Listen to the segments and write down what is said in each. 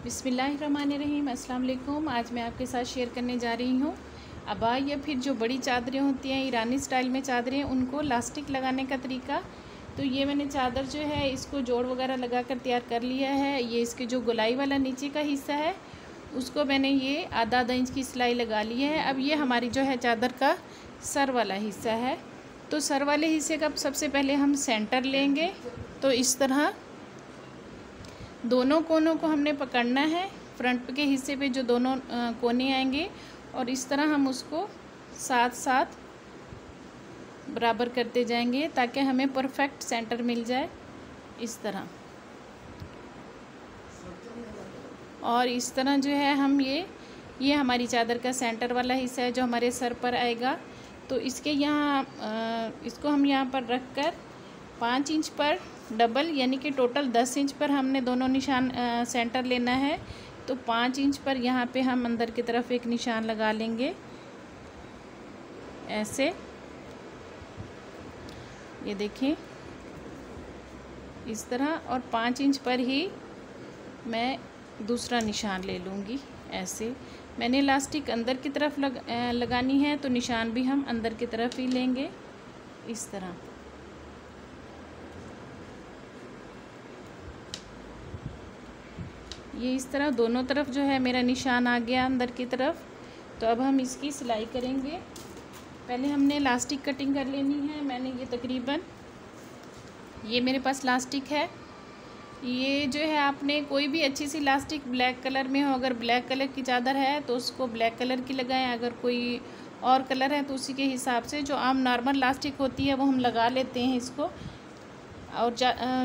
बिस्मिल्लाहिर्रहमानिर्रहीम। अस्सलाम वालेकुम। आज मैं आपके साथ शेयर करने जा रही हूँ अबा या फिर जो बड़ी चादरें होती हैं ईरानी स्टाइल में चादरें, उनको लास्टिक लगाने का तरीका। तो ये मैंने चादर जो है इसको जोड़ वगैरह लगा कर तैयार कर लिया है। ये इसके जो गोलाई वाला नीचे का हिस्सा है उसको मैंने ये आधा इंच की सिलाई लगा ली है। अब ये हमारी जो है चादर का सर वाला हिस्सा है। तो सर वाले हिस्से का सबसे पहले हम सेंटर लेंगे। तो इस तरह दोनों कोनों को हमने पकड़ना है, फ्रंट के हिस्से पे जो दोनों कोने आएंगे, और इस तरह हम उसको साथ साथ बराबर करते जाएंगे ताकि हमें परफेक्ट सेंटर मिल जाए इस तरह। और इस तरह जो है हम ये हमारी चादर का सेंटर वाला हिस्सा है जो हमारे सर पर आएगा। तो इसके यहाँ इसको हम यहाँ पर रख कर 5 इंच पर डबल यानी कि टोटल 10 इंच पर हमने दोनों निशान सेंटर लेना है। तो 5 इंच पर यहाँ पे हम अंदर की तरफ एक निशान लगा लेंगे ऐसे। ये देखें इस तरह, और 5 इंच पर ही मैं दूसरा निशान ले लूँगी ऐसे। मैंने इलास्टिक अंदर की तरफ लगानी है तो निशान भी हम अंदर की तरफ ही लेंगे इस तरह। ये इस तरह दोनों तरफ जो है मेरा निशान आ गया अंदर की तरफ। तो अब हम इसकी सिलाई करेंगे। पहले हमने इलास्टिक कटिंग कर लेनी है। मैंने ये तकरीबन ये मेरे पास इलास्टिक है। ये जो है आपने कोई भी अच्छी सी इलास्टिक ब्लैक कलर में हो, अगर ब्लैक कलर की चादर है तो उसको ब्लैक कलर की लगाएं, अगर कोई और कलर है तो उसी के हिसाब से जो आम नॉर्मल इलास्टिक होती है वो हम लगा लेते हैं इसको। और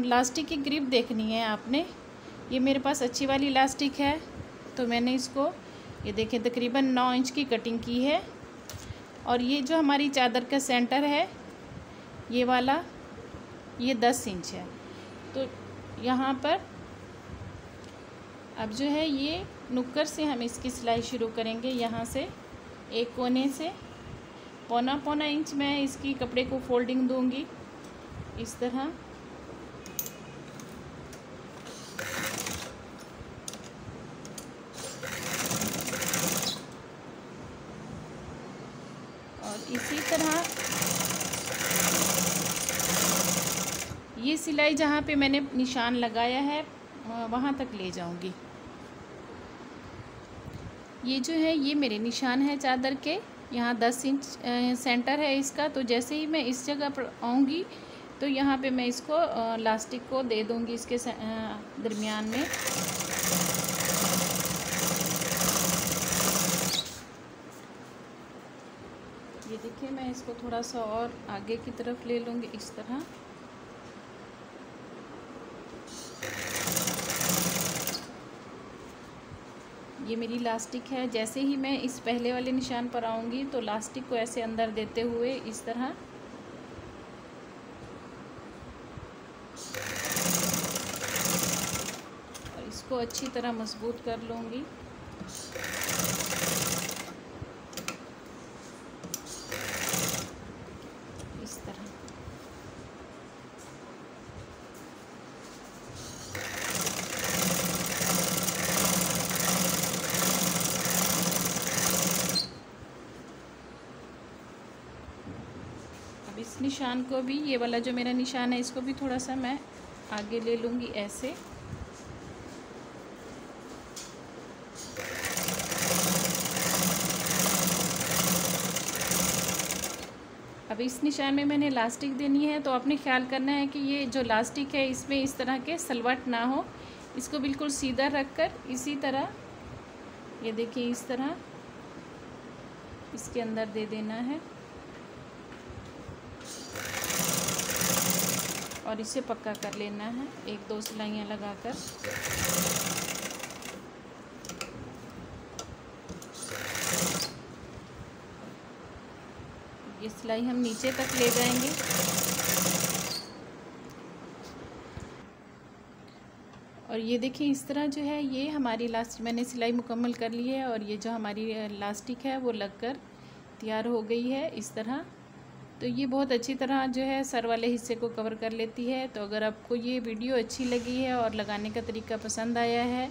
इलास्टिक की ग्रिप देखनी है आपने। ये मेरे पास अच्छी वाली इलास्टिक है तो मैंने इसको ये देखें तकरीबन 9 इंच की कटिंग की है। और ये जो हमारी चादर का सेंटर है ये वाला ये 10 इंच है। तो यहाँ पर अब जो है ये नुक्कर से हम इसकी सिलाई शुरू करेंगे। यहाँ से एक कोने से पौना इंच मैं इसकी कपड़े को फोल्डिंग दूंगी इस तरह। और इसी तरह ये सिलाई जहाँ पे मैंने निशान लगाया है वहाँ तक ले जाऊँगी। ये जो है ये मेरे निशान है चादर के, यहाँ 10 इंच सेंटर है इसका। तो जैसे ही मैं इस जगह पर आऊँगी तो यहाँ पे मैं इसको इलास्टिक को दे दूँगी इसके दरमियान में। ये देखिए मैं इसको थोड़ा सा और आगे की तरफ ले लूँगी इस तरह। ये मेरी इलास्टिक है। जैसे ही मैं इस पहले वाले निशान पर आऊँगी तो इलास्टिक को ऐसे अंदर देते हुए इस तरह और इसको अच्छी तरह मजबूत कर लूँगी। इस तरह अब इस निशान को भी, ये वाला जो मेरा निशान है इसको भी थोड़ा सा मैं आगे ले लूँगी ऐसे। अब इस निशान में मैंने इलास्टिक देनी है तो आपने ख्याल करना है कि ये जो इलास्टिक है इसमें इस तरह के सलवट ना हो। इसको बिल्कुल सीधा रखकर इसी तरह ये देखिए इस तरह इसके अंदर दे देना है और इसे पक्का कर लेना है 1-2 सिलाइयाँ लगाकर। ये सिलाई हम नीचे तक ले जाएंगे। और ये देखिए इस तरह जो है ये हमारी लास्ट मैंने सिलाई मुकम्मल कर ली है और ये जो हमारी इलास्टिक है वो लगकर तैयार हो गई है इस तरह। तो ये बहुत अच्छी तरह जो है सर वाले हिस्से को कवर कर लेती है। तो अगर आपको ये वीडियो अच्छी लगी है और लगाने का तरीका पसंद आया है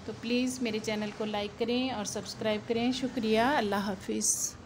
तो प्लीज़ मेरे चैनल को लाइक करें और सब्सक्राइब करें। शुक्रिया। अल्लाह हाफिज़।